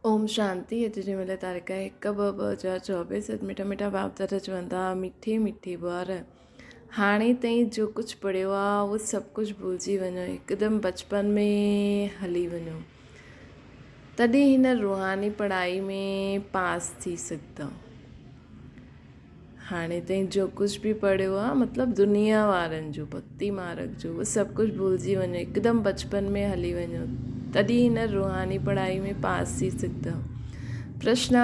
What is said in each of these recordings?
ओम शांति। अॼु जी महिल तारीख़ 1/2/2024। मिठा मिठा बाबदादा चवनि था मिठी मिठी ॿार हाणे ताईं जो कुझु पढ़ियो आहे उहो सभु कुझु भुलिजी वञो, हिकदमि बचपन में हली वञो, तॾहिं हिन रूहानी पढ़ाई में पास थी सघंदा। हाणे ताईं जो कुझु बि पढ़ियो आहे मतिलबु दुनिया वारनि जो भक्ति मार्ग जो उहो सभु कुझु भुलिजी वञो, हिकदमि बचपन में हली वञो, तॾहिं हिन रूहानी पढ़ाई में पास थी सघंदा। प्रश्न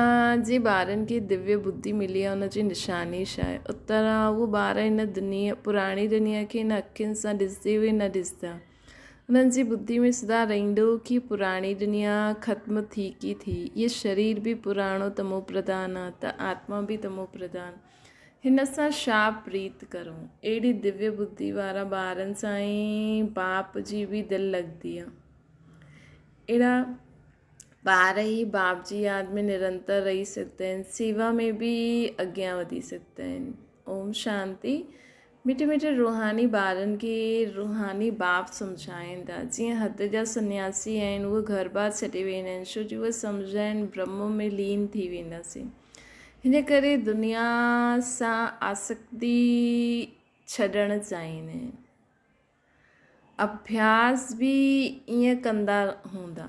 जे ॿारनि खे दिव्य बुद्धि मिली आहे, हुनजी निशानी छा आहे? उत्तर आहे उहो ॿार हिन दुनिया पुराणी दुनिया खे हिन अखियुनि सां ॾिसंदे हुए न ॾिसंदा। उन्हनि जी बुद्धि में सदा रहंदो कि पुराणी दुनिया ख़त्म थी की थी, इहे शरीर बि पुराणो तमो प्रधान आहे त आत्मा बि तमो प्रधान, हिन सां छा प्रीत करूं। अहिड़ी दिव्य बुद्धि वारा ॿारनि सां ई बाप जी बि दिलि लॻंदी आहे। अहिड़ा ॿार ई बाप जी याद में निरंतर रही सघंदा आहिनि, सेवा में बि अॻियां वधी सघंदा आहिनि। ओम शांति। मिठे मिठे रूहानी ॿारनि खे रूहानी बाप सम्झाइनि था। जीअं हद जा सन्यासी आहिनि उहे घर बार छॾे वेंदा आहिनि, छो जो उहे सम्झंदा आहिनि ब्रह्म में लीन थी वेंदासीं। हिन करे दुनिया सां आसक्ति छॾणु चाहींदा आहिनि। अभ्यास बि ईअं कंदा हूंदा,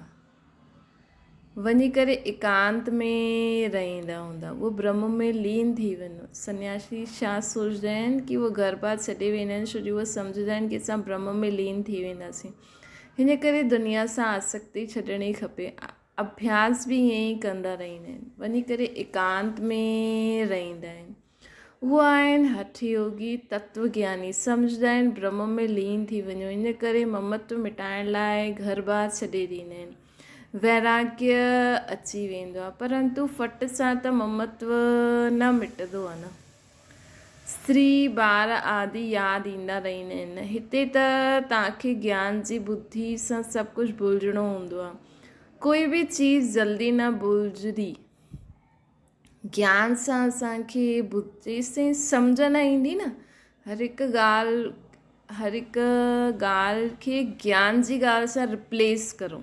वञी करे एकांत में रहंदा हूंदा, उहो ब्रह्म में लीन थी वञो। सन्यासी छा सोचंदा आहिनि कि उहे घर बार छॾे वेंदा आहिनि, छो जो उहे सम्झंदा आहिनि कि असां ब्रह्म में लीन थी वेंदासीं। हिन करे दुनिया सां आसक्ति छॾणी खपे। अभ्यास बि ईअं ई कंदा रहंदा आहिनि, वञी करे एकांत में रहंदा आहिनि। उहे आहिनि हठ योगी तत्वज्ञानी, सम्झंदा आहिनि ब्रह्म में लीन थी वञो, इन करे ममत्व मिटाइण लाइ घर बार छॾे ॾींदा आहिनि। वैराग्य अची वेंदो आहे, परंतु फट सां त ममत्व न मिटंदो आहे न। स्त्री ॿार आदि यादि ईंदा रहंदा आहिनि। हिते त तव्हांखे ज्ञान जी बुद्धि सां सभु कुझु भुलिजणो हूंदो आहे। कोई बि चीज़ जल्दी न भुलिजंदी। ज्ञान सां असांखे बुद्धि से सम्झ न ईंदी न। हर हिकु ॻाल्हि खे ज्ञान जी ॻाल्हि सां रिप्लेस करो।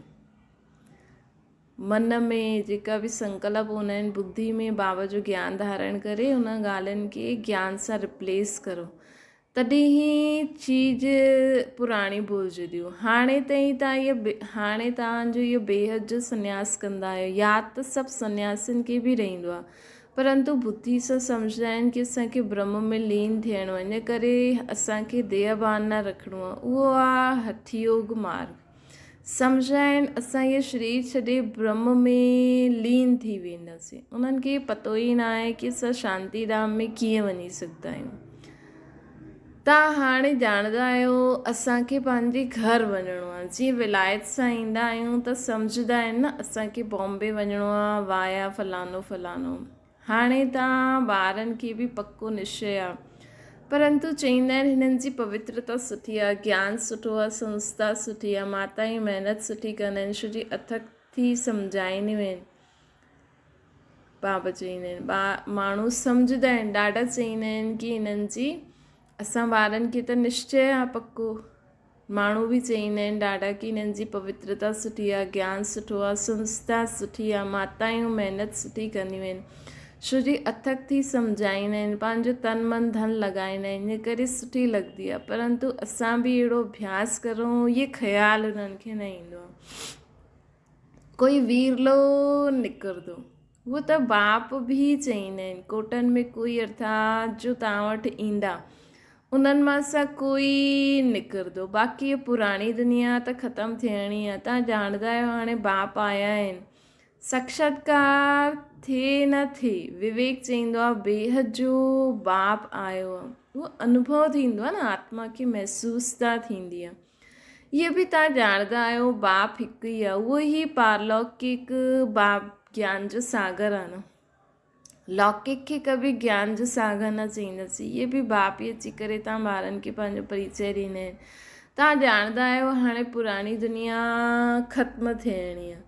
मन में जेका बि संकल्प हूंदा आहिनि, बुद्धि में बाबा जो ज्ञान धारण करे उन ॻाल्हियुनि खे ज्ञान सां रिप्लेस करो, तॾहिं ई चीज़ पुराणी भुलिजंदियूं। हाणे तव्हांजो इहो बेहद जो सन्यास कंदा आहियो, यादि त सभु सन्यासियुनि खे बि रहंदो आहे, परंतु बुद्धि सां सम्झंदा आहिनि कि असांखे ब्रह्म में लीन थियणो आहे, इन करे असांखे देहभान न रखिणो आहे। उहो आहे हठ योग मार्ग। सम्झंदा आहिनि असां इहे शरीर छॾे ब्रह्म में लीन थी वेंदासीं। उन्हनि खे पतो ई न आहे कि असां शांतिधाम में कीअं वञी सघंदा आहियूं। तव्हां हाणे ॼाणंदा आहियो असांखे पंहिंजे घर वञिणो आहे। जीअं विलायत सां ईंदा आहियूं त सम्झंदा आहिनि न असांखे बॉम्बे वञिणो आहे वाया फलानो फलानो। हाणे तव्हां ॿारनि खे बि पको निश्चय आहे, परंतु चईंदा आहिनि हिननि जी पवित्रता सुठी आहे, ज्ञान सुठो आहे, संस्था सुठी आहे, माता जी महिनत सुठी कंदा आहिनि, छो जी अथक थी सम्झाईंदियूं आहिनि। बाबा चईंदा आहिनि माण्हू सम्झंदा आहिनि, ॾाढा चईंदा आहिनि कि हिननि जी असां ॿारनि खे त निश्चय आहे पको। माण्हू बि चईंदा आहिनि ॾाढा कि हिननि जी पवित्रता सुठी आहे, ज्ञान सुठो आहे, संस्था सुठी आहे, माताऊं महिनत सुठी कंदियूं आहिनि, छो जी अथक थी सम्झाईंदा आहिनि, पंहिंजो तन मन धन लॻाईंदा आहिनि, इन करे सुठी लॻंदी आहे। परंतु असां बि अहिड़ो अभ्यास करूं, इहे ख़्यालु उन्हनि खे न ईंदो आहे। कोई वीरलो निकिरंदो, उहो त बाप बि चईंदा आहिनि, कोटनि में कोई अर्थात जो तव्हां वटि ईंदा उन्हनि मां सां कोई निकिरंदो, बाक़ी पुराणी दुनिया त ख़तमु थियणी आहे। तव्हां ॼाणंदा आहियो हाणे बाप आया आहिनि, साक्षात्कार थिए न थिए, विवेक चईंदो आहे बेहद जो बाप आयो आहे, उहो अनुभव थींदो आहे न, आत्मा खे महसूसता थींदी आहे। इहे बि तव्हां ॼाणंदा आहियो बाप हिकु ई आहे, उहो ई पारलौकिक बाप ज्ञान जो सागर आहे न। लौकिक खे कभी ज्ञान जो सागर न चईंदासीं। इहे बि बाप ई अची करे तव्हां ॿारनि खे पंहिंजो परिचय ॾींदा आहिनि। तव्हां ॼाणंदा आहियो हाणे पुराणी दुनिया ख़त्म थियणी आहे।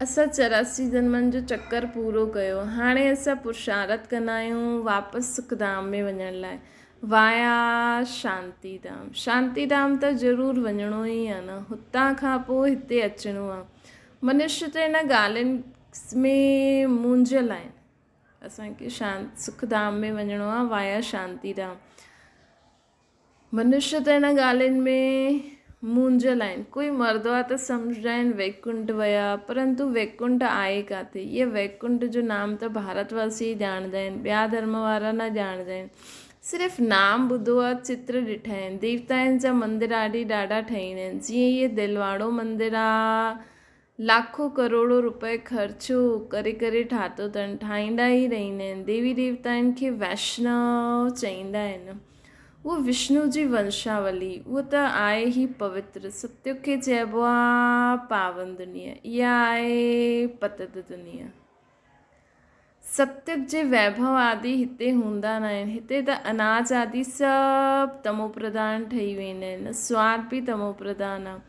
असां 84 जन्मनि जो चकर पूरो कयो, हाणे असां पुरुषारथ कंदा आहियूं वापसि सुखधाम में वञण लाइ, वाया शांतिधाम। शांतिधाम त ज़रूरु वञिणो ई आहे न, हुतां खां पोइ हिते अचिणो आहे। मनुष्य त हिन ॻाल्हियुनि में मुंझल आहिनि। असांखे सुखधाम में वञिणो आहे वाया शांतिधाम। मनुष्य त हिन ॻाल्हियुनि में मुंझल आहिनि। कोई मर्द आहे त सम्झंदा आहिनि वैकुंठ विया, परंतु वैकुंठ आहे किथे? इहे वैकुंठ जो नाम त भारतवासी ॼाणंदा आहिनि, ॿिया धर्म वारा न ॼाणंदा आहिनि। सिर्फ़ु नाम ॿुधो आहे, चित्र ॾिठा आहिनि। देवताउनि जा मंदर ॾाढा ठहींदा आहिनि। जीअं इहे दिलवाड़ो मंदरु आहे, लाखों करोड़ो रुपए ख़र्चो करे ठातो अथनि, ठाहींदा ई रहंदा आहिनि। देवी देवताउनि खे वैष्णव चईंदा आहिनि। उहो विष्णु जी वंशावली, उहो त आहे ई पवित्र। सत्युग खे चइबो आहे पावन दुनिया, इहा आहे पतित दुनिया। सत्युग जे वैभव आदि हिते हूंदा न आहिनि। हिते त अनाज आदि सभु तमो प्रधान ठही वेंदा आहिनि, स्वाद बि तमो प्रधान आहे।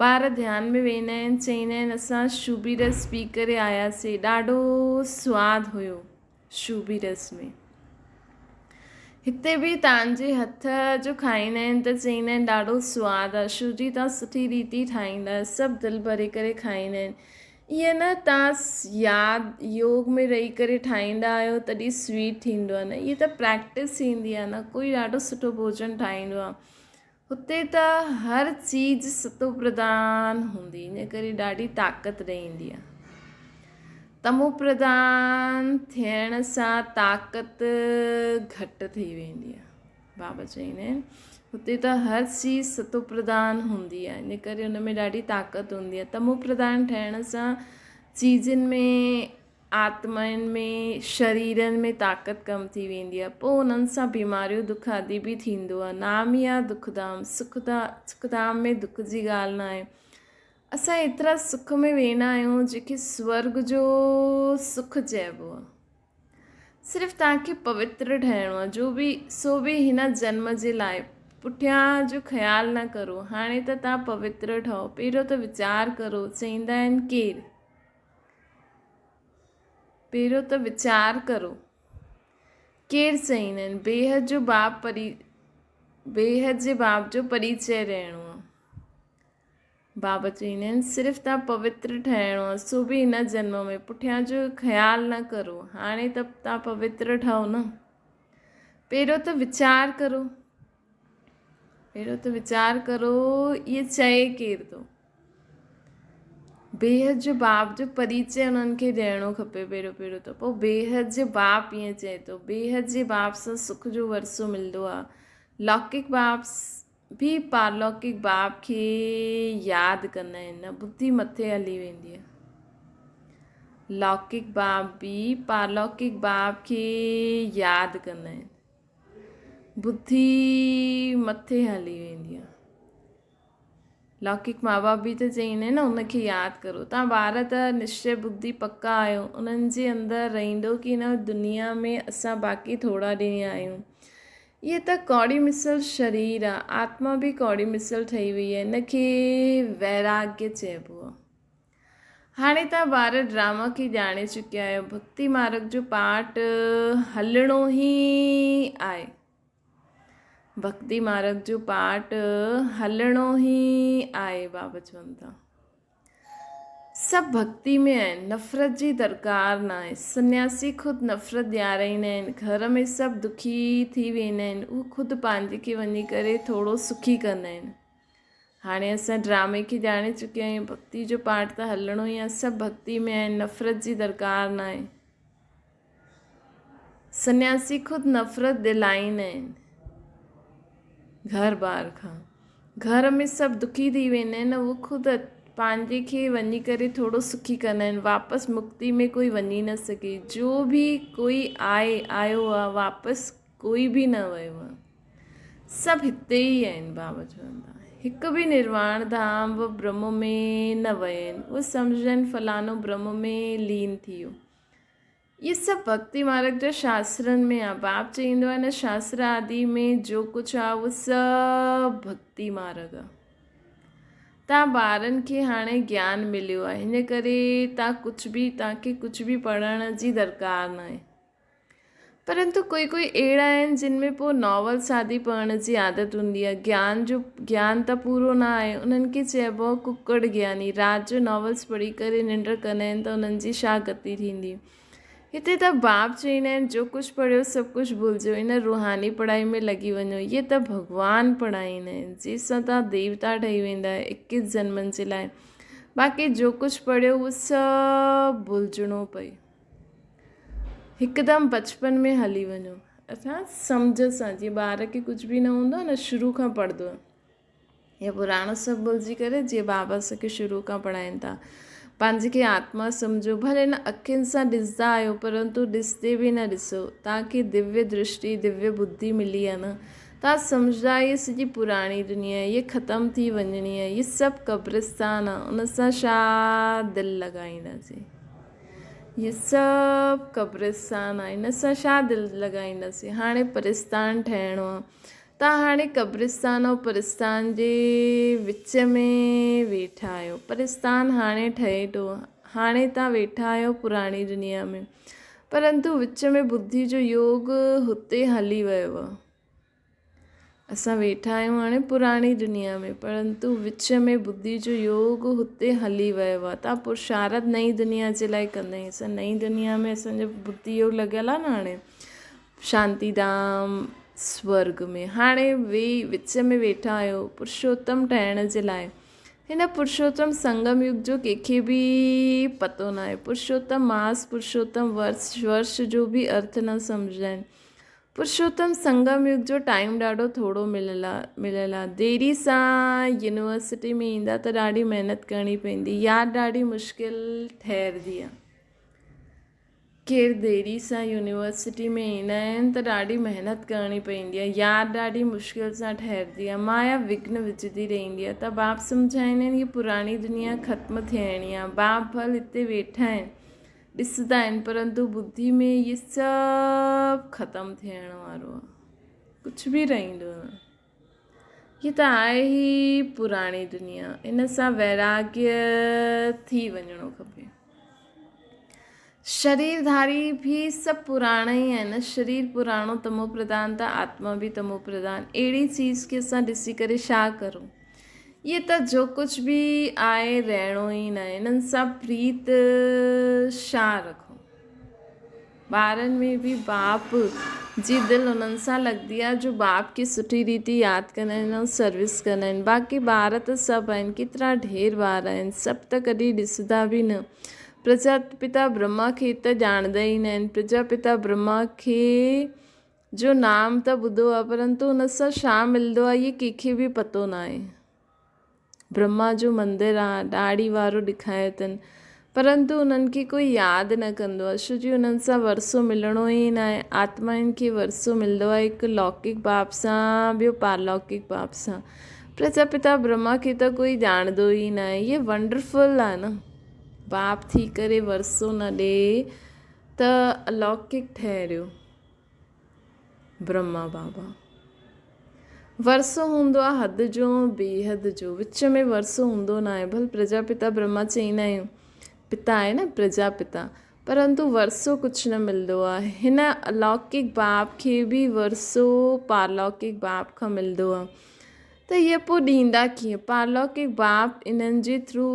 ॿार ध्यान में वेंदा आहिनि, चईंदा आहिनि असां शूबी रस पी करे आयासीं, ॾाढो स्वादु हुयो शूबी रस में। हिते बि तव्हांजे हथ जो खाईंदा आहिनि त चईंदा आहिनि ॾाढो स्वादु आहे, शूजी तव्हां सुठी रीति ठाहींदा, सभु दिलि भरे करे खाईंदा आहिनि। ईअं न तव्हां यादि योग में रही करे ठाहींदा आहियो तॾहिं स्वीट थींदो आहे, न, इहा त प्रैक्टिस थींदी आहे न। कोई ॾाढो सुठो भोजन ठाहींदो आहे, हुते त हर चीज़ सतो प्रधान हूंदी, इन करे ॾाढी ताक़त रहंदी आहे। तमो प्रधान थियण सां ताक़त घटि थी वेंदी आहे। बाबा चईंदा आहिनि हुते त हर चीज़ सतो प्रधान हूंदी आहे, इन करे हुन में ॾाढी ताक़त हूंदी आहे। तमो प्रधान ठहिण सां चीज़ुनि में, आत्माउनि में, शरीरनि में ताक़त कम थी वेंदी आहे। पोइ उन्हनि सां बीमारियूं, दुख आदि बि थींदो आहे। नाम ई आहे दुखधाम। सुखधाम में दुख जी ॻाल्हि न आहे। असां एतिरा सुख में वेंदा आहियूं जेके स्वर्ग जो सुख चइबो आहे। सिर्फ़ु तव्हांखे पवित्र ठहिणो आहे, सो बि हिन जन्म जे लाइ। पुठियां जो ख़्यालु न करो, हाणे त तव्हां पवित्र ठहो। पहिरियों त वीचार करो, चईंदा आहिनि केरु? पहिरियों त वीचार करो, केरु चईंदा आहिनि? बेहद जे बाप जो परिचय रहणो आहे। बाबा चईंदा आहिनि सिर्फ़ु तव्हां पवित्र ठहिणो आहे, सो बि हिन जन्म में। पुठियां जो ख़्यालु न करो, हाणे त तव्हां पवित्र ठहो न। पहिरियों त वीचार करो, इहे चए केरु थो? बेहद जो बाप जो परिचय उन्हनि खे ॾियणो खपे पहिरियों त। पोइ बेहद जे बाप ईअं चए थो, बेहद जे बाप सां सुख जो वरसो मिलंदो आहे। लौकिक बाप भी पारलौकिक बाप खे यादि कंदा आहिनि, बुद्धि मथे हली वेंदी आहे। लौकिक बाप भी पारलौकिक बाप खे यादि कंदा आहिनि, बुद्धि मथे हली वेंदी आहे। लौकिक माउ बाप बि त चईंदा आहिनि न उनखे यादि करो। तव्हां ॿार त निश्चय बुद्धि पक्का आहियो, उन्हनि जे अंदरि रहंदो की न दुनिया में असां बाक़ी थोरा ॾींहं आहियूं। इहे त कौड़ी मिसल शरीर आहे, आत्मा बि कौड़ी मिसल ठही वई आहे, इनखे वैराग्य चइबो आहे। हाणे तव्हां ॿार ड्रामा खे ॼाणे चुकिया आहियो। भक्ति मार्ग जो पाठ हलणो ई आहे। भक्ति मार्ग जो पाठ हलणो ई आहे। बाबा चवनि था सभु भक्ति में आहिनि, नफ़रत जी दरकार न आहे। सन्यासी ख़ुदि नफ़रत ॾियाराईंदा आहिनि, घर में सभु दुखी थी वेंदा आहिनि, उहे ख़ुदि पंहिंजे खे वञी करे थोरो सुखी कंदा आहिनि। हाणे असां ड्रामे खे ॼाणे चुकिया आहियूं, भक्ति जो पाठ त हलणो ई आहे। सभु भक्ति में आहिनि, नफ़रत जी दरकार न आहे। सन्यासी ख़ुदि नफ़रत दिलाईंदा आहिनि घर बार खां। घर में सभु दुखी थी वेंदा आहिनि, उहो ख़ुदि पंहिंजे खे वञी करे थोरो सुखी कंदा आहिनि। वापसि मुक्ति में कोई वञी न सघे, जो बि कोई आयो आहे, वापसि कोई बि न वियो आहे, सभु हिते ई आहिनि। बाबा चवनि था हिकु बि निर्वाण धाम व ब्रह्म में न विया आहिनि, उहे सम्झनि फलानो ब्रह्म में लीन थी वियो। ये सभु भक्ति मार्ग जा शास्त्रनि में आहे। बाप चईंदो आहे न शास्त्र आदि में जो कुझु आहे उहो सभु भक्ति मार्ग आहे। तव्हां ॿारनि खे हाणे ज्ञान मिलियो आहे, हिन करे तव्हांखे कुझु बि पढ़ण जी दरकार न आहे। परंतु कोई कोई अहिड़ा आहिनि जिन में पोइ नॉवल्स आदि पढ़ण जी आदत हूंदी आहे। ज्ञान त पूरो न आहे, उन्हनि खे चइबो आहे कुकड़ ज्ञानी। राति जो नॉवल्स पढ़ी करे निंड कंदा आहिनि त उन्हनि जी छा गति थींदी। हिते त बाप चवंदा आहिनि जो कुझु पढ़ियो सभु कुझु भुलिजो, इन रूहानी पढ़ाई में लॻी वञो। इहे त भॻवानु पढ़ाईंदा आहिनि जंहिंसां तव्हां देवता ठही वेंदा 21 जन्मनि जे लाइ। बाक़ी जो कुझु पढ़ियो उहो सभु भुलिजणो पए, हिकदमि बचपन में हली वञो। असां सम्झ सां, जीअं ॿार खे कुझु बि न हूंदो आहे न, शुरू खां पढ़ंदो आहे या पुराणो सभु भुलिजी करे, जीअं बाबा असांखे शुरू खां पढ़ाइनि था। पंहिंजे खे आत्मा सम्झो, भले न अखियुनि सां ॾिसंदा आहियो परंतु ॾिसंदे बि न ॾिसो। तव्हांखे दिव्य दृष्टि दिव्य बुद्धि मिली आहे न, तव्हां सम्झंदा इहे सॼी पुराणी दुनिया आहे, इहे ख़तमु थी वञणी आहे, इहे सभु क़ब्रिस्तान आहे, उन सां छा दिलि लॻाईंदासीं। ये सभु क़ब्रिस्तान आहे, इन सां छा दिलि लॻाईंदासीं। हाणे परिस्तान ठहिणो आहे, तव्हां हाणे क़ब्रिस्तान ऐं परिस्तान जे विच में वेठा आहियो। परिस्तान हाणे ठहे थो, हाणे तव्हां वेठा आहियो पुराणी दुनिया में, परंतु विच में बुद्धि जो योग हुते हली वियो आहे। असां वेठा आहियूं हाणे पुराणी दुनिया में, परंतु विच में बुद्धि जो योग हुते हली वियो आहे। तव्हां पुरुषारथ नई दुनिया जे लाइ कंदा आहियूं। असां नई दुनिया में असांजो बुद्धि योग लॻियल आहे न, हाणे शांतिधाम स्वर्ग में हाणे विच में वेठा आहियो पुरुषोत्तम ठहिण जे लाइ। हिन पुरुषोत्तम संगम युग जो कंहिंखे बि पतो न आहे। पुरुषोत्तम मास, पुरुषोत्तम वर्ष जो बि अर्थ न सम्झंदा आहिनि। पुरुषोत्तम संगम युग जो टाइम ॾाढो थोरो मिलियल आहे। देरी सां यूनिवर्सिटी में ईंदा त ॾाढी महिनत करणी पवंदी, यादि ॾाढी मुश्किल ठहिरंदी आहे। केरु देरी सां यूनिवर्सिटी में ईंदा आहिनि त ॾाढी महिनत करणी पवंदी आहे, यादि ॾाढी मुश्किल सां ठहिरंदी आहे, माया विघ्न विझंदी रहंदी आहे। त बाप सम्झाईंदा आहिनि कि पुराणी दुनिया ख़त्म थियणी आहे। बाप भल हिते वेठा आहिनि, ॾिसंदा आहिनि, परंतु बुद्धि में इहे सभु ख़तमु थियण वारो आहे, कुझु बि रहंदो न। हीअ त आहे ई पुराणी दुनिया, इन सां वैराग्य थी वञिणो खपे। शरीरधारी भी सभु पुराणा ई आहिनि। शरीर पुराणो तमो प्रधान त आत्मा बि तमो प्रधान। अहिड़ी चीज़ खे असां ॾिसी करे छा करूं। इहे त जो कुझु बि आहे रहणो ई न आहे, इन्हनि सां प्रीत छा रखूं। ॿारनि में बि बाप जी दिलि उन्हनि सां लॻंदी आहे जो बाप खे सुठी रीति यादि कंदा आहिनि ऐं सर्विस कंदा आहिनि। बाक़ी ॿार त सभु आहिनि, केतिरा ढेर ॿार आहिनि, सभु त कॾहिं ॾिसंदा बि न। प्रजापिता ब्रह्मा खे त ॼाणंदा ई न आहिनि। प्रजापिता ब्रह्मा खे जो नाम त ॿुधो आहे, परंतु हुन सां छा मिलंदो आहे इहे कंहिंखे बि पतो न आहे। ब्रह्मा जो मंदरु आहे, ॾाढ़ी वारो ॾेखारियो अथनि, परंतु उन्हनि खे कोई यादि न कंदो आहे, छो जो उन्हनि सां वरसो मिलणो ई न आहे। आत्माउनि खे वरसो मिलंदो आहे हिकु लौकिक बाप सां, ॿियो पारलौकिक बाप सां। प्रजापिता ब्रह्मा खे त कोई ॼाणंदो ई न आहे। इहे वंडरफुल आहे न, बाप थी करे वरसो न ॾे त अलौकिक ठहरियो ब्रह्मा बाबा। वरसो हूंदो आहे हद जो बेहद जो, विच में वरसो हूंदो न आहे। भले प्रजापिता ब्रह्मा चईंदा आहियूं, पिता आहे न प्रजापिता, परंतु वरसो कुझु न मिलंदो आहे। हिन अलौकिक बाप खे बि वरसो पारलौकिक बाप खां मिलंदो आहे, त इहे पोइ ॾींदा कीअं। पारलौकिक बाप इन्हनि जे थ्रू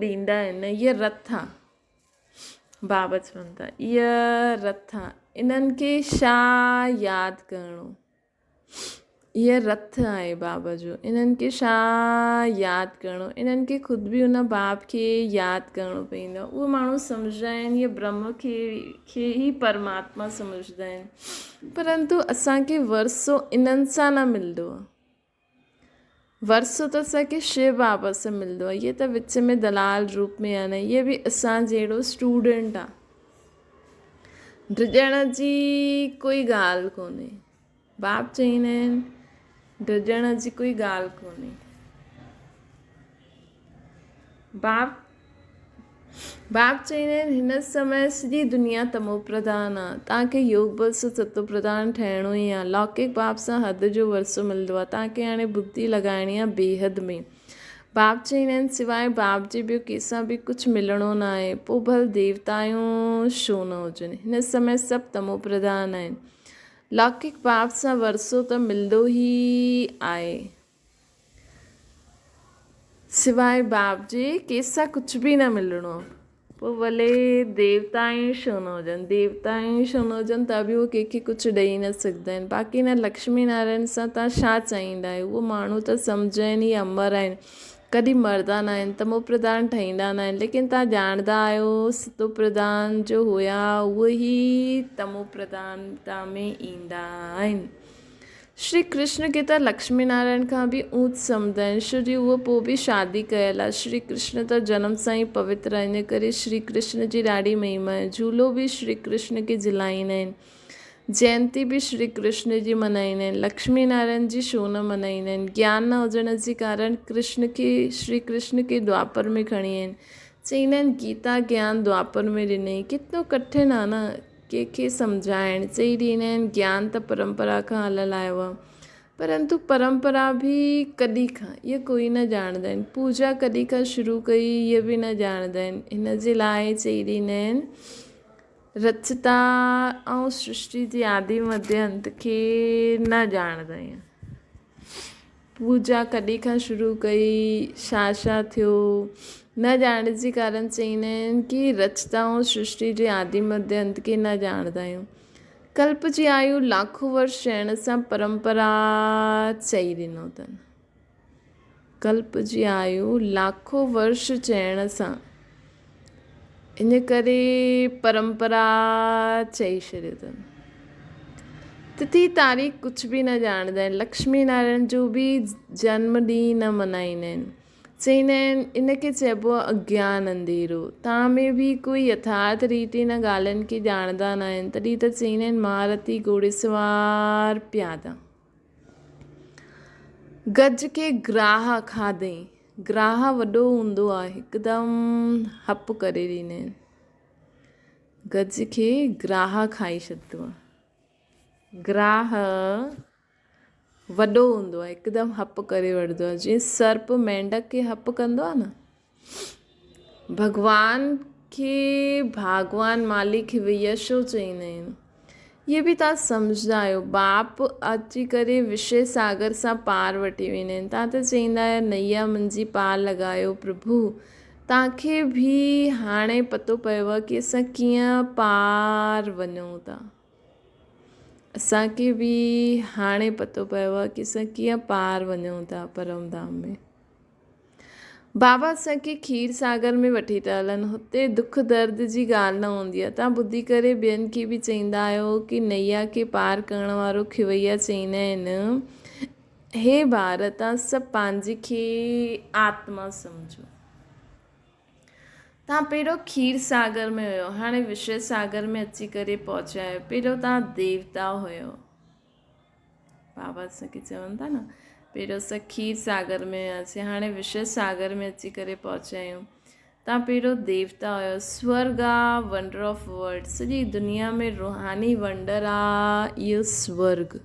ॾींदा आहिनि। इहे रथ आहे, बाबा चवनि था इहा रथ आहे, इन्हनि खे छा यादि करिणो। इहा रथ आहे बाबा जो, इन्हनि खे छा यादि करिणो। इन्हनि खे ख़ुदि बि उन बाप खे यादि करिणो पवंदो आहे। उहे माण्हू सम्झंदा आहिनि इहे ब्रह्म खे ई परमात्मा सम्झंदा आहिनि, परंतु असांखे वरसो इन्हनि सां न मिलंदो आहे। वरसो त असांखे शिव बाबा सां मिलंदो आहे। इहे त विच में दलाल रूप में आहिनि, इहे बि असां जहिड़ो स्टूडेंट आहे। डिॼण जी कोई ॻाल्हि कोन्हे। बाप चईंदा आहिनि डिॼण जी कोई ॻाल्हि कोन्हे। बाप चईंदा आहिनि हिन समय सॼी दुनिया तमो प्रधान आहे, तव्हांखे योग बल सां सतो प्रधान ठहिणो ई आहे। लौकिक बाप सां हद जो वरसो मिलंदो आहे, तव्हांखे हाणे बुद्धि लॻाइणी आहे बेहद में। बाप चईंदा आहिनि सवाइ बाप जे ॿियो कंहिंसां बि कुझु मिलणो न आहे, पोइ भल देवतायूं छो न हुजनि। हिन समय सभु तमो प्रधान आहिनि। लौकिक बाप सां वरसो त मिलंदो ई आहे, सवाइ बाप जे कंहिंसां कुझु बि न मिलणो। पोइ भले देवता ई छो न हुजनि, देवता ई छो न हुजनि त बि उहो कंहिंखे कुझु ॾेई न सघंदा आहिनि। बाक़ी न लक्ष्मी नारायण सां तव्हां छा चाहींदा आहियो, उहो माण्हू त सम्झनि ई अमर आहिनि, कॾहिं मरदा न आहिनि, तमो प्रधान ठहींदा न आहिनि। लेकिन तव्हां ॼाणंदा आहियो सतो प्रधान जो हुया उहे ई तमो प्रधानता में ईंदा आहिनि। श्री कृष्ण खे त लक्ष्मी नारायण खां बि ऊच सम्झंदा आहिनि, छो जो उहो पोइ बि शादी कयल आहे। श्री कृष्ण त जनम सां ई पवित्र आहे, इन करे श्री कृष्ण जी ॾाढी महिमा आहे। झूलो बि श्री कृष्ण खे झिलाईंदा आहिनि, जयंती बि श्री कृष्ण जी मल्हाईंदा आहिनि, लक्ष्मी नारायण जी छो न मल्हाईंदा आहिनि। ज्ञान न हुजण जे कारण श्री कृष्ण खे द्वापर में खणी आहिनि। चईंदा आहिनि गीता ज्ञान द्वापर में ॾिनई, केतिरो कठिन आहे न कंहिंखे सम्झाइणु। चई ॾींदा आहिनि ज्ञान त परंपरा खां हलियलु आयो आहे, परंतु परंपरा बि कॾहिं खां इहे कोई न ॼाणंदा आहिनि। पूजा कॾहिं खां शुरू कई इहे बि न ॼाणंदा आहिनि। हिन जे लाइ चई ॾींदा आहिनि रचता ऐं सृष्टि जी आदि मध्य अंत खे न ॼाणंदा आहियूं। पूजा कॾहिं खां शुरू कई, छा थियो न ॼाणण जे कारण चईंदा आहिनि कि रचता ऐं सृष्टि जे आदि मध्य अंत खे न ॼाणंदा आहियूं। कल्प जी आयु लाखों वर्ष चइण सां परंपरा चई ॾिनो अथनि। कल्प जी आयु लाखों वर्ष चइण सां इन करे परंपरा चई छॾियो अथनि। तिथि तारीख़ कुझु बि न ॼाणंदा आहिनि। लक्ष्मी नारायण जो बि जन्म ॾींहुं न मल्हाईंदा आहिनि। चईंदा आहिनि इनखे चइबो आहे अज्ञान अंधेरो। तव्हां में बि कोई यथार्थ रीति न ॻाल्हियुनि खे ॼाणंदा न आहिनि, तॾहिं त चईंदा आहिनि महारथी घोड़े सवार प्यादा। गज खे ग्राह खाधई, ग्राह वॾो हूंदो आहे, हिकदमि हप करे ॾींदा आहिनि। गज खे ग्राह खाई छॾंदो आहे, ग्राह वॾो हूंदो आहे, हिकदमि हप करे वठंदो आहे, जीअं सर्प मेंढक खे हप कंदो आहे न। भॻवान खे भगवान मालिक भैया छो चईंदा आहिनि, इहे बि तव्हां सम्झंदा आहियो। बाप अची करे विषय सागर सां पार वठी वेंदा आहिनि। तव्हां त चईंदा आहियो नैया मुंहिंजी पार लॻायो प्रभु। तव्हांखे बि हाणे पतो पियो आहे कि असां कीअं पार वञूं था। असांखे बि हाणे पतो पियो आहे कि असां कीअं पार वञूं था परम धाम में। बाबा असांखे खीर सागर में वठी था हलनि, हुते दुख दर्द जी ॻाल्हि न हूंदी आहे। तव्हां ॿुधी करे ॿियनि खे बि चईंदा आहियो कि नैया खे पार करण वारो खिवैया चईंदा आहिनि हे ॿार तव्हां सभु पंहिंजे खे आत्मा सम्झो। तव्हां पहिरियों खीर सागर में हुयो, हाणे विषय सागर में अची करे पहुचा आहियो। पहिरियों तव्हां देवता हुयो। बाबा असांखे चवनि था न पहिरियों असां खीर सागर में हुआसीं, हाणे विषय सागर में अची करे पहुचा आहियूं। तव्हां पहिरियों देवता हुयो। स्वर्ग आहे वंडर ऑफ वर्ल्ड, सॼी दुनिया में रूहानी वंडर आहे इहो स्वर्ग।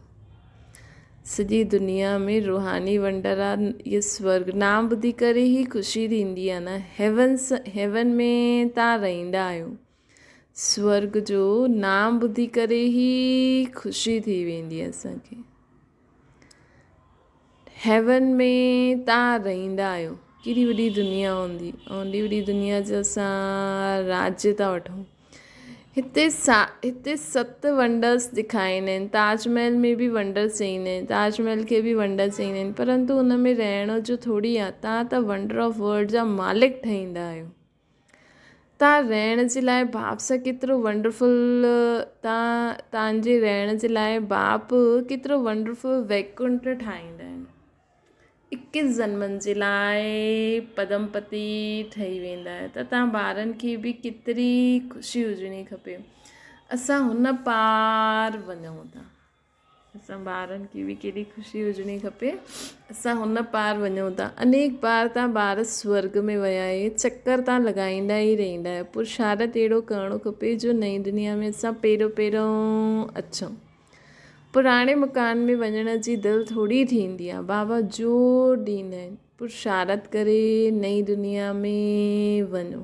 सॼी दुनिया में रूहानी वंडर आहे इहो स्वर्ग। नाम ॿुधी करे ई ख़ुशी थींदी आहे न। हेवन में तव्हां रहंदा आहियो, स्वर्ग जो नाम ॿुधी करे ई ख़ुशी थी वेंदी आहे असांखे। हेवन में तव्हां रहंदा आहियो, केॾी वॾी दुनिया हूंदी, ऐं एॾी वॾी दुनिया जो असां राज्य था वठूं। हिते 7 वंडर्स ॾेखारींदा आहिनि। ताजमहल में बि वंडर चईंदा आहिनि, ताजमहल खे बि वंडर चईंदा आहिनि, परंतु हुन में रहण जो थोरी आहे। तव्हां त वंडर ऑफ वर्ल्ड जा मालिक ठहींदा आहियो। तव्हां रहण जे लाइ बाप सां केतिरो वंडरफुल, तव्हांजे रहण जे लाइ बाप केतिरो वंडरफुल वैकुंठ ठाहींदा आहिनि। 21 जन्मनि जे लाइ पदमपति ठही वेंदा आहियो। त तव्हां ॿारनि खे बि केतिरी ख़ुशी हुजणी खपे। असां हुन पार वञूं था। असां ॿारनि खे बि केॾी ख़ुशी हुजणी खपे, असां हुन पार वञूं था। अनेक बार तव्हां ॿार स्वर्ग में विया आहियो, चकर तव्हां लॻाईंदा ई रहंदा आहियो। पुरुषार्थ अहिड़ो करिणो खपे जो नई दुनिया में असां पहिरियों अचूं। पुराणे मकान में वञण जी दिलि थोरी थींदी आहे। बाबा जोर ॾींदा आहिनि पुरुषारत करे नई दुनिया में वञो।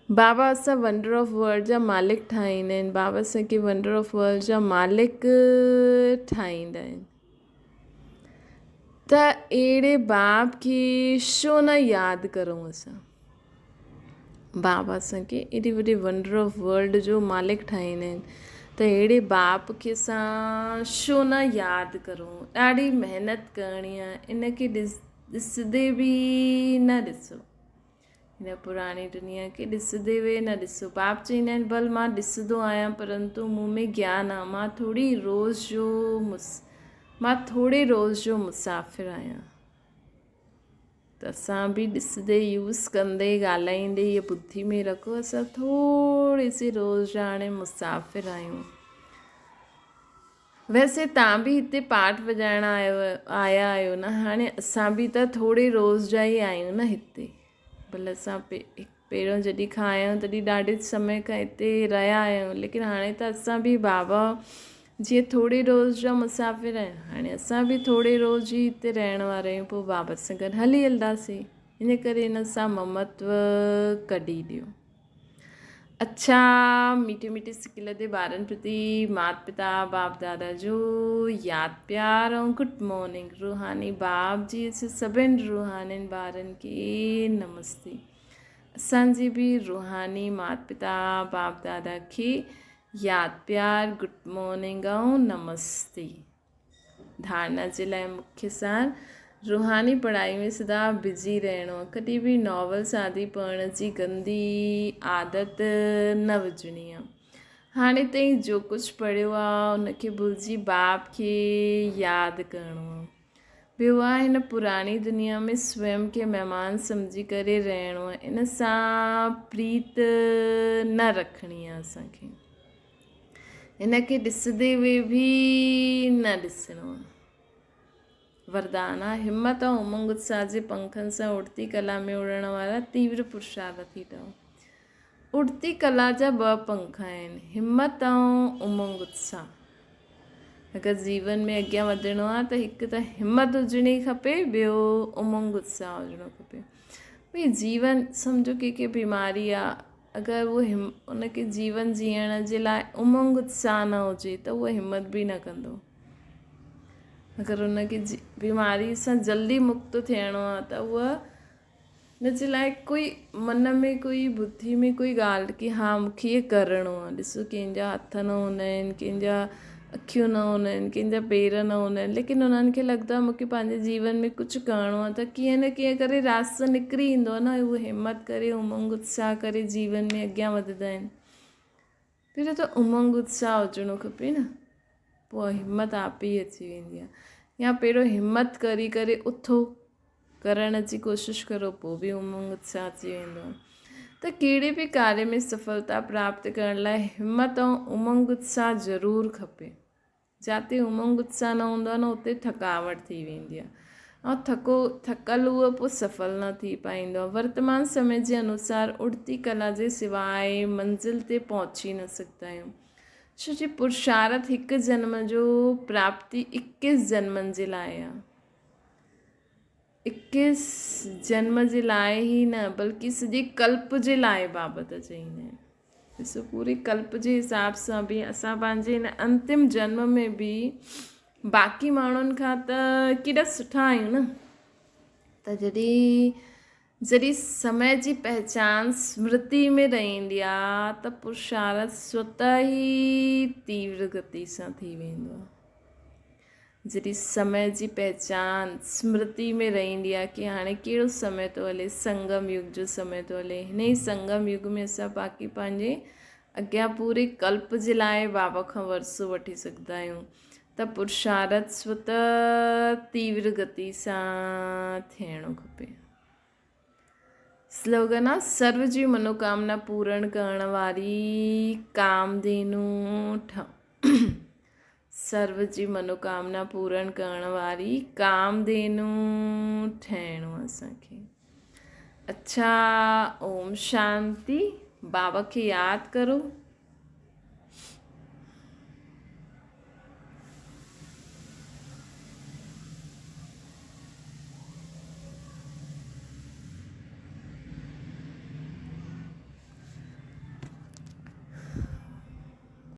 बाबा असां वंडर ऑफ वर्ल्ड जा मालिक ठाहींदा आहिनि। बाबा असांखे वंडर ऑफ वर्ल्ड जा मालिक ठाहींदा आहिनि। त अहिड़े बाप खे छो न यादि करूं असां। बाबा असांखे एॾी वॾी वंडर ऑफ वर्ल्ड जो मालिक ठाहींदा आहिनि, त अहिड़े बाप खे असां छो न यादि करूं। ॾाढी महिनत करणी आहे, इनखे ॾिसंदे बि न ॾिसो, हिन पुराणी दुनिया खे ॾिसंदे बि न ॾिसो। बाप चवंदा आहिनि भल मां ॾिसंदो आहियां, परंतु मूं में ज्ञान आहे, मां थोरे रोज़ जो मुसाफ़िर आहियां। त असां बि ॾिसंदे यूज़ कंदे ॻाल्हाईंदे इहा बुद्धि में रखो, असां थोरे से रोज़ जा हाणे मुसाफ़िर आहियूं। वैसे तव्हां बि हिते पाठ वॼाइण आया आहियो न, हाणे असां बि त थोरे रोज़ जा ई आहियूं न हिते। भले असां पहिरियों जॾहिं खां आया आहियूं तॾहिं ॾाढे समय खां हिते रहिया आहियूं, लेकिन हाणे त असां बि बाबा जीअं थोरे रोज़ जा मुसाफ़िर आहियूं, हाणे असां बि थोरे रोज़ ई हिते रहण वारा आहियूं, पोइ बाबा सां गॾु हली हलंदासीं। इन करे हिन सां ममत्व कढी ॾियो। अच्छा, मीठे मीठे सिक लदे ॿारनि प्रति माता पिता बाप दादा जो यादि प्यार ऐं गुड मॉर्निंग। रूहानी बाप जी सभिनि रूहानी ॿारनि खे नमस्ते। असांजी बि रूहानी माता पिता बाप दादा खे यादि प्यार गुड मॉर्निंग ऐं नमस्ते। धारणा जे लाइ मुख्य सार, रूहानी पढ़ाई में सदा बिज़ी रहणो आहे। कॾहिं बि नॉवल्स आदि पढ़ण जी गंदी आदत न विझणी आहे। हाणे ताईं जो कुझु पढ़ियो आहे उनखे भुलिजी बाप खे यादि करिणो आहे। ॿियो आहे हिन पुराणी दुनिया में स्वयं खे महिमान सम्झी करे रहणो आहे। इन सां प्रीत न रखणी आहे असांखे, इनखे ॾिसंदे हुए बि न ॾिसणो आहे। वरदान आहे, हिम्मत ऐं उमंग उत्साह जे पंखनि सां उड़ती कला में उड़ण वारा तीव्र पुरुषार्थी ठहो। उड़ती कला जा 2 पंख आहिनि, हिम्मत ऐं उमंग उत्साह। अगरि जीवन में अॻियां वधिणो आहे त हिकु त हिम्मत हुजणी खपे, ॿियो उमंग उत्साह हुजणो खपे। भई जीवन सम्झो कंहिंखे बीमारी आहे, अगरि उनखे जीवन जीअण जे लाइ उमंग उत्साह न हुजे त उहो हिम्मत बि न कंदो। अगरि उनखे बीमारी सां जल्दी मुक्त थियणो आहे त उहा हिन जे लाइ कोई मन में कोई बुद्धि में कोई ॻाल्हि की हा मूंखे इहो करिणो आहे। ॾिसो कंहिंजा हथ न हूंदा आहिनि, कंहिंजा अखियूं न हूंदा आहिनि, कंहिंजा पेर न हूंदा आहिनि, लेकिन उन्हनि खे लॻंदो आहे मूंखे पंहिंजे जीवन में कुझु करिणो आहे, त कीअं न कीअं करे रास्तो निकिरी ईंदो आहे न। उहो हिम्मत करे उमंग उत्साह करे जीवन में अॻियां वधंदा आहिनि। पहिरियों त उमंग उत्साह हुजणो खपे न, पोइ हिम्मत आप ई अची वेंदी आहे। या पहिरियों हिम्मत करी करे उथो, करण जी कोशिशि करो, पोइ बि उमंग उत्साह अची वेंदो आहे। त कहिड़े बि कार्य में सफलता प्राप्त करण लाइ हिम्मत ऐं उमंग उत्साह ज़रूरु खपे। जिते उमंग उत्साह न हूंदो आहे न उते थकावट थी वेंदी आहे, ऐं थकल उहो पोइ सफल न थी पाईंदो आहे। वर्तमान समय जे अनुसार उड़ती कला जे सवाइ मंज़िल ते पहुची न सघंदा आहियूं, छो जो पुरुषार्थ हिकु जन्म जो प्राप्ति 21 जन्मनि जे लाइ आहे। 21 जन्म जे लाइ ई न, बल्कि सॼे कल्प जे लाइ बाबा त चईंदा आहिनि। ॾिसो पूरे कल्प जे हिसाब सां बि असां पंहिंजे हिन अंतिम जन्म में बि बाक़ी माण्हुनि खां त केॾा सुठा आहियूं न। त जॾहिं समय जी पहचान स्मृति में रहंदी आहे त पुरुषार्थ स्वतः ई तीव्र गति सां थी वेंदो आहे। जॾहिं समय जी पहचान स्मृति में रहंदी आहे कि हाणे कहिड़ो समय थो हले, संगम युग जो समय थो हले। हिन ई संगम युग में असां बाक़ी पंहिंजे अॻियां पूरे कल्प जे लाइ बाबा खां वरसो वठी सघंदा आहियूं। त पुरुषार्थ स्वतः तीव्र गति सां थियणो खपे। स्लोगन आहे, सर्व जी मनोकामना पूर्ण करण वारी कामधेनु ठहो। सर्व जी मनोकामना पूर्ण करण वारी कामधेनु ठहिणो असांखे। अच्छा, ओम शांति। बाबा खे यादि करो।